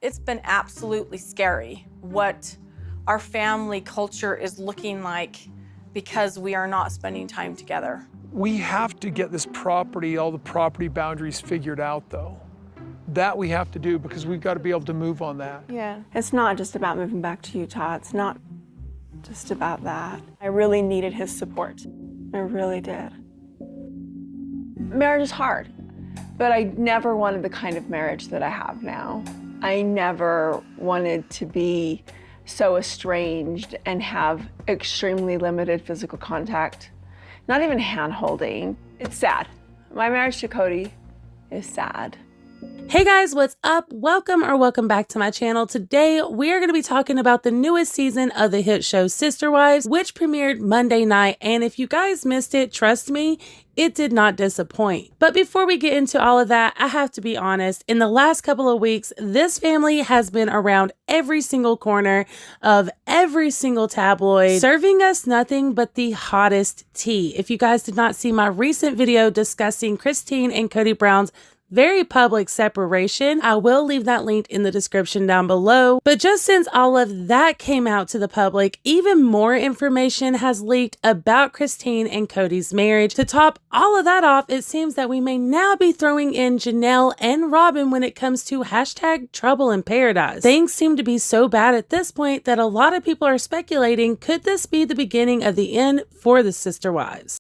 It's been absolutely scary what our family culture is looking like because we are not spending time together. We have to get this property, all the property boundaries figured out though. That we have to do because we've got to be able to move on that. Yeah, it's not just about moving back to Utah. It's not just about that. I really needed his support. I really did. Marriage is hard, but I never wanted the kind of marriage that I have now. I never wanted to be so estranged and have extremely limited physical contact, not even hand-holding. It's sad. My marriage to Cody is sad. Hey guys, what's up? Welcome back to my channel. Today, we are going to be talking about the newest season of the hit show Sister Wives, which premiered Monday night. And if you guys missed it, trust me, it did not disappoint. But before we get into all of that, I have to be honest, in the last couple of weeks, this family has been around every single corner of every single tabloid, serving us nothing but the hottest tea. If you guys did not see my recent video discussing Christine and Cody Brown's very public separation, I will leave that link in the description down below. But just since all of that came out to the public, even more information has leaked about Christine and Cody's marriage. To top all of that off, it seems that we may now be throwing in Janelle and Robin when it comes to hashtag trouble in paradise. Things seem to be so bad at this point that a lot of people are speculating, could this be the beginning of the end for the Sister Wives?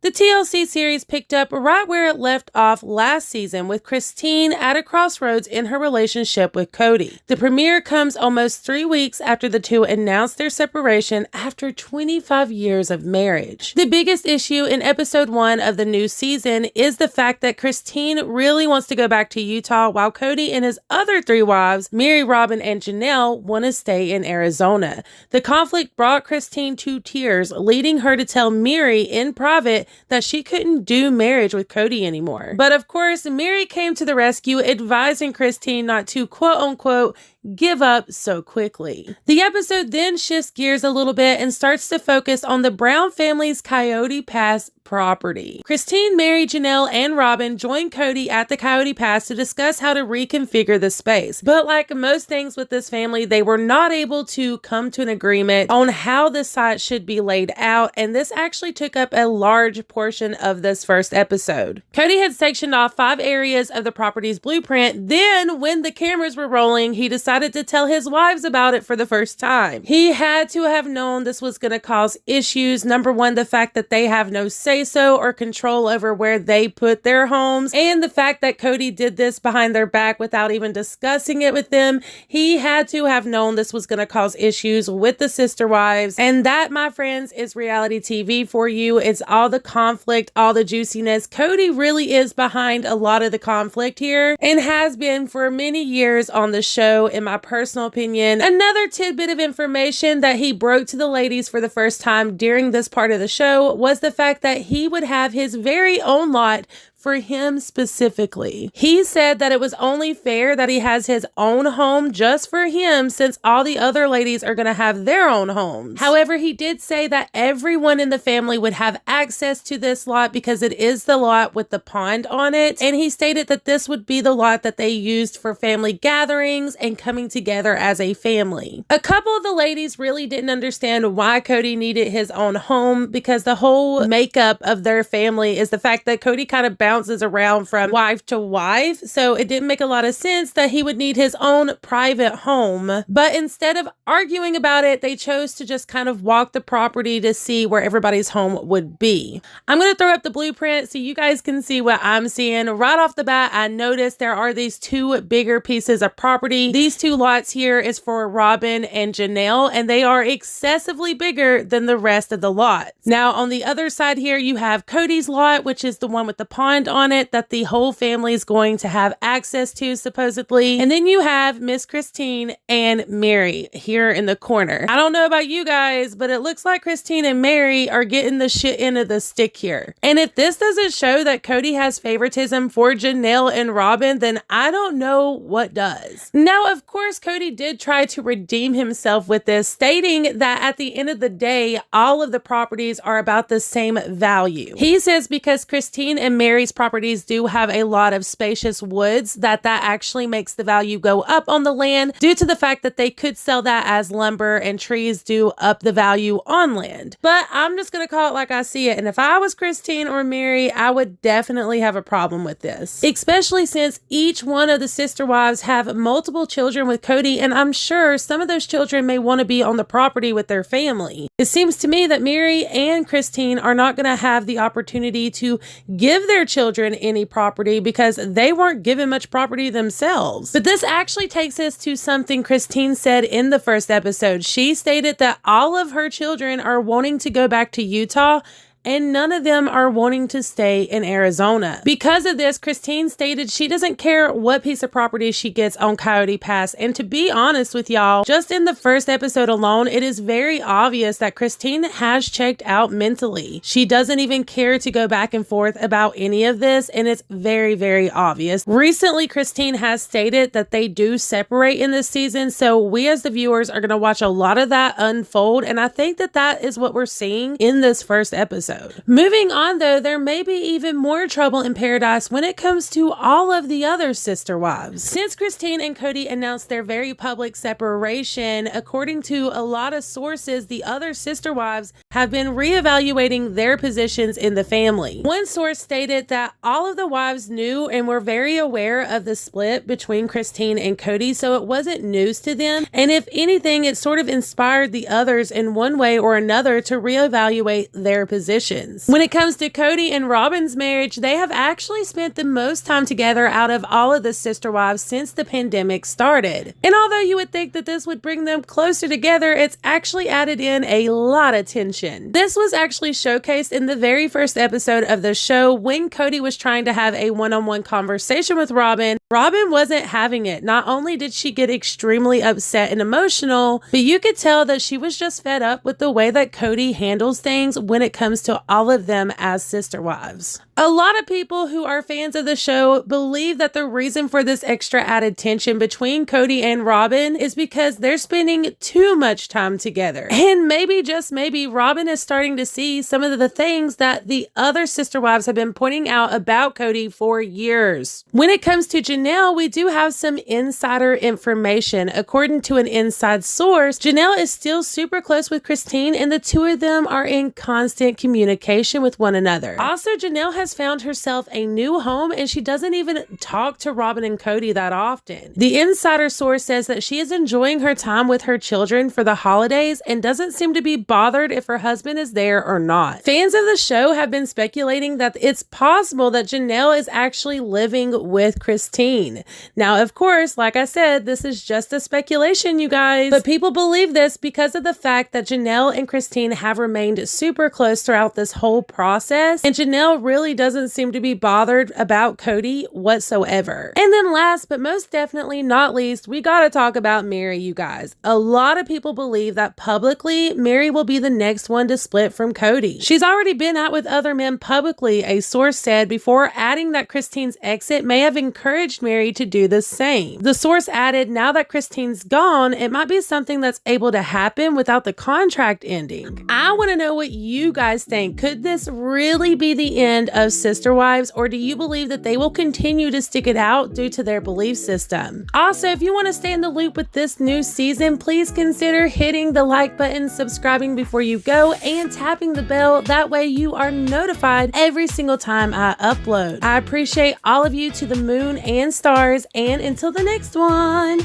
The TLC series picked up right where it left off last season, with Christine at a crossroads in her relationship with Cody. The premiere comes almost 3 weeks after the two announced their separation after 25 years of marriage. The biggest issue in episode 1 of the new season is the fact that Christine really wants to go back to Utah, while Cody and his other 3 wives, Mary, Robin, and Janelle, want to stay in Arizona. The conflict brought Christine to tears, leading her to tell Mary in private that she couldn't do marriage with Cody anymore. But of course, Mary came to the rescue, advising Christine not to quote unquote give up so quickly. The episode then shifts gears a little bit and starts to focus on the Brown family's Coyote Pass property. Christine, Mary, Janelle, and Robin join Cody at the Coyote Pass to discuss how to reconfigure the space. But like most things with this family, they were not able to come to an agreement on how the site should be laid out, and this actually took up a large portion of this first episode. Cody had sectioned off 5 areas of the property's blueprint. Then, when the cameras were rolling, he decided to tell his wives about it for the first time. He had to have known this was going to cause issues. Number one, the fact that they have no say-so or control over where they put their homes, and the fact that Cody did this behind their back without even discussing it with them. He had to have known this was going to cause issues with the Sister Wives, and that, my friends, is reality TV for you. It's all the conflict, all the juiciness. Cody really is behind a lot of the conflict here, and has been for many years on the show, in my personal opinion. Another tidbit of information that he broke to the ladies for the first time during this part of the show was the fact that he would have his very own lot for him specifically. He said that it was only fair that he has his own home just for him, since all the other ladies are going to have their own homes. However, he did say that everyone in the family would have access to this lot because it is the lot with the pond on it, and he stated that this would be the lot that they used for family gatherings and coming together as a family. A couple of the ladies really didn't understand why Cody needed his own home, because the whole makeup of their family is the fact that Cody kind of bounces around from wife to wife, so it didn't make a lot of sense that he would need his own private home. But instead of arguing about it, they chose to just kind of walk the property to see where everybody's home would be. I'm going to throw up the blueprint so you guys can see what I'm seeing. Right off the bat, I noticed there are these 2 bigger pieces of property. These 2 lots here is for Robin and Janelle, and they are excessively bigger than the rest of the lots. Now, on the other side here, you have Cody's lot, which is the one with the pond on it that the whole family is going to have access to, supposedly. And then you have Miss Christine and Mary here in the corner. I don't know about you guys, but it looks like Christine and Mary are getting the shit end of the stick here. And if this doesn't show that Cody has favoritism for Janelle and Robin, then I don't know what does. Now, of course, Cody did try to redeem himself with this, stating that at the end of the day, all of the properties are about the same value. He says because Christine and Mary's properties do have a lot of spacious woods, that actually makes the value go up on the land due to the fact that they could sell that as lumber, and trees do up the value on land. But I'm just going to call it like I see it. And if I was Christine or Mary, I would definitely have a problem with this, especially since each one of the sister wives have multiple children with Cody, and I'm sure some of those children may want to be on the property with their family. It seems to me that Mary and Christine are not going to have the opportunity to give their children any property because they weren't given much property themselves. But this actually takes us to something Christine said in the first episode. She stated that all of her children are wanting to go back to Utah, and none of them are wanting to stay in Arizona. Because of this, Christine stated she doesn't care what piece of property she gets on Coyote Pass. And to be honest with y'all, just in the first episode alone, it is very obvious that Christine has checked out mentally. She doesn't even care to go back and forth about any of this, and it's very, very obvious. Recently, Christine has stated that they do separate in this season, so we as the viewers are going to watch a lot of that unfold, and I think that that is what we're seeing in this first episode. Moving on though, there may be even more trouble in paradise when it comes to all of the other sister wives. Since Christine and Cody announced their very public separation, according to a lot of sources, the other sister wives have been reevaluating their positions in the family. One source stated that all of the wives knew and were very aware of the split between Christine and Cody, so it wasn't news to them. And if anything, it sort of inspired the others in one way or another to reevaluate their positions. When it comes to Cody and Robin's marriage, they have actually spent the most time together out of all of the sister wives since the pandemic started. And although you would think that this would bring them closer together, it's actually added in a lot of tension. This was actually showcased in the very first episode of the show when Cody was trying to have a one-on-one conversation with Robin. Robin wasn't having it. Not only did she get extremely upset and emotional, but you could tell that she was just fed up with the way that Cody handles things when it comes to all of them as sister wives. A lot of people who are fans of the show believe that the reason for this extra added tension between Cody and Robin is because they're spending too much time together. And maybe, just maybe, Robin is starting to see some of the things that the other sister wives have been pointing out about Cody for years. When it comes to Janelle, we do have some insider information. According to an inside source, Janelle is still super close with Christine, and the two of them are in constant communication with one another. Also, Janelle has found herself a new home, and she doesn't even talk to Robin and Cody that often. The insider source says that she is enjoying her time with her children for the holidays and doesn't seem to be bothered if her husband is there or not. Fans of the show have been speculating that it's possible that Janelle is actually living with Christine. Now, of course, like I said, this is just a speculation, you guys, but people believe this because of the fact that Janelle and Christine have remained super close throughout this whole process, and Janelle really doesn't seem to be bothered about Cody whatsoever. And then last but most definitely not least, we gotta talk about Mary, you guys. A lot of people believe that publicly Mary will be the next one to split from Cody. She's already been out with other men publicly, a source said, before adding that Christine's exit may have encouraged Mary to do the same. The source added, now that Christine's gone, it might be something that's able to happen without the contract ending. I want to know what you guys think. Could this really be the end of sister wives, or do you believe that they will continue to stick it out due to their belief system? Also, if you want to stay in the loop with this new season, please consider hitting the like button, subscribing before you go, and tapping the bell. That way you are notified every single time I upload. I appreciate all of you to the moon and stars, and until the next one.